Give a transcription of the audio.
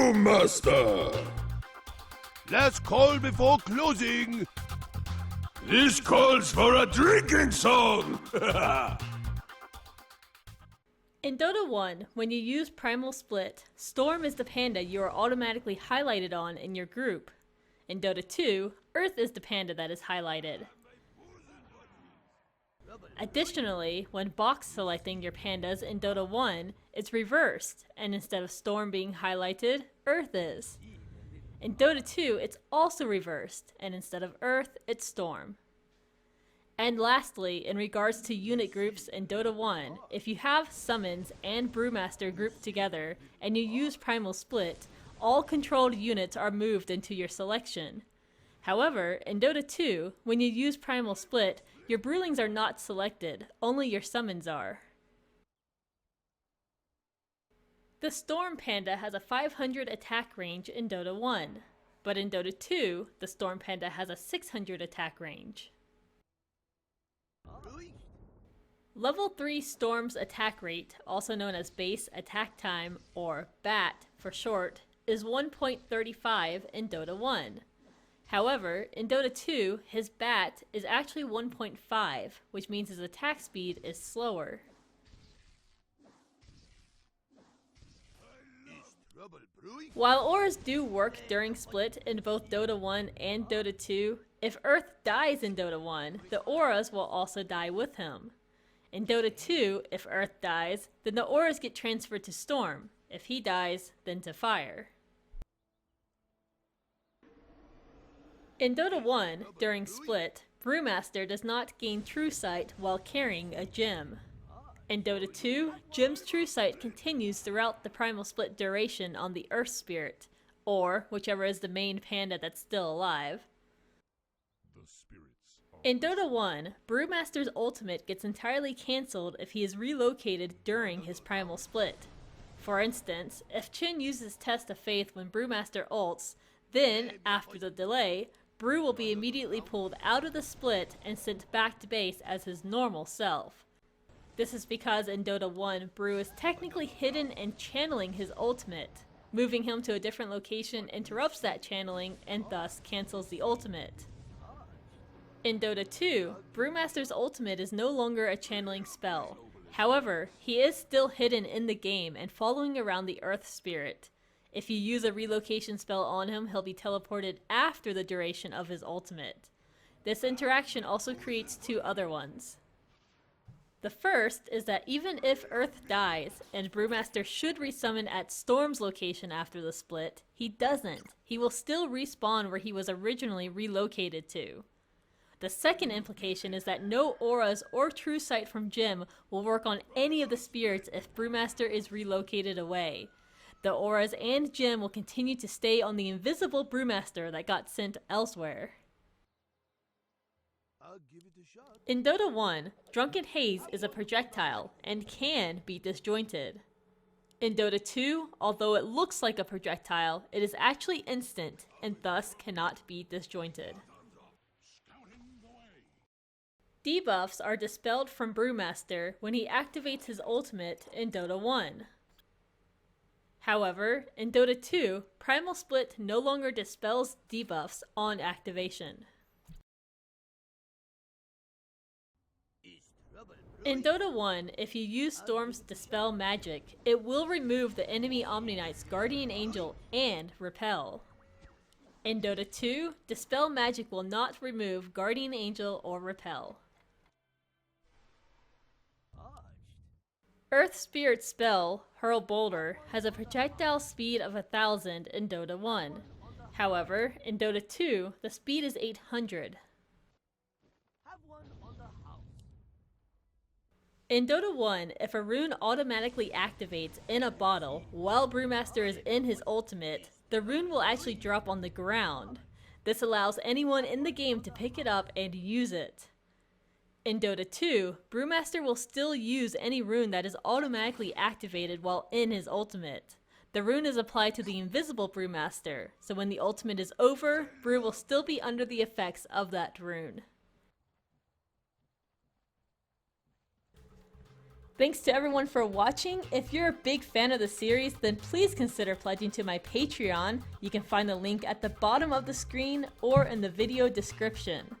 Brewmaster! Last call before closing. This calls for a drinking song! In Dota 1, when you use Primal Split, Storm is the panda you are automatically highlighted on in your group. In Dota 2, Earth is the panda that is highlighted. Additionally, when box selecting your pandas in Dota 1, it's reversed, and instead of Storm being highlighted, Earth is. In Dota 2, it's also reversed, and instead of Earth, it's Storm. And lastly, in regards to unit groups in Dota 1, if you have Summons and Brewmaster grouped together, and you use Primal Split, all controlled units are moved into your selection. However, in Dota 2, when you use Primal Split, your Brewlings are not selected, only your Summons are. The Storm Panda has a 500 attack range in Dota 1, but in Dota 2, the Storm Panda has a 600 attack range. Level 3 Storm's attack rate, also known as base attack time, or BAT for short, is 1.35 in Dota 1. However, in Dota 2, his BAT is actually 1.5, which means his attack speed is slower. While auras do work during Split in both Dota 1 and Dota 2, if Earth dies in Dota 1, the auras will also die with him. In Dota 2, if Earth dies, then the auras get transferred to Storm. If he dies, then to Fire. In Dota 1, during Split, Brewmaster does not gain True Sight while carrying a gem. In Dota 2, Gem's True Sight continues throughout the Primal Split duration on the Earth Spirit, or whichever is the main panda that's still alive. In Dota 1, Brewmaster's ultimate gets entirely cancelled if he is relocated during his Primal Split. For instance, if Chin uses Test of Faith when Brewmaster ults, then, after the delay, Brew will be immediately pulled out of the split and sent back to base as his normal self. This is because in Dota 1, Brew is technically hidden and channeling his ultimate. Moving him to a different location interrupts that channeling and thus cancels the ultimate. In Dota 2, Brewmaster's ultimate is no longer a channeling spell. However, he is still hidden in the game and following around the Earth Spirit. If you use a relocation spell on him, he'll be teleported after the duration of his ultimate. This interaction also creates two other ones. The first is that even if Earth dies, and Brewmaster should resummon at Storm's location after the split, he doesn't. He will still respawn where he was originally relocated to. The second implication is that no auras or True Sight from Gem will work on any of the spirits if Brewmaster is relocated away. The auras and Gem will continue to stay on the invisible Brewmaster that got sent elsewhere. In Dota 1, Drunken Haze is a projectile and can be disjointed. In Dota 2, although it looks like a projectile, it is actually instant and thus cannot be disjointed. Debuffs are dispelled from Brewmaster when he activates his ultimate in Dota 1. However, in Dota 2, Primal Split no longer dispels debuffs on activation. In Dota 1, if you use Storm's Dispel magic, it will remove the enemy Omni-Knight's Guardian Angel and Repel. In Dota 2, Dispel magic will not remove Guardian Angel or Repel. Earth Spirit spell, Hurl Boulder, has a projectile speed of 1000 in Dota 1. However, in Dota 2, the speed is 800. In Dota 1, if a rune automatically activates in a bottle while Brewmaster is in his ultimate, the rune will actually drop on the ground. This allows anyone in the game to pick it up and use it. In Dota 2, Brewmaster will still use any rune that is automatically activated while in his ultimate. The rune is applied to the invisible Brewmaster, so when the ultimate is over, Brew will still be under the effects of that rune. Thanks to everyone for watching. If you're a big fan of the series, then please consider pledging to my Patreon. You can find the link at the bottom of the screen or in the video description.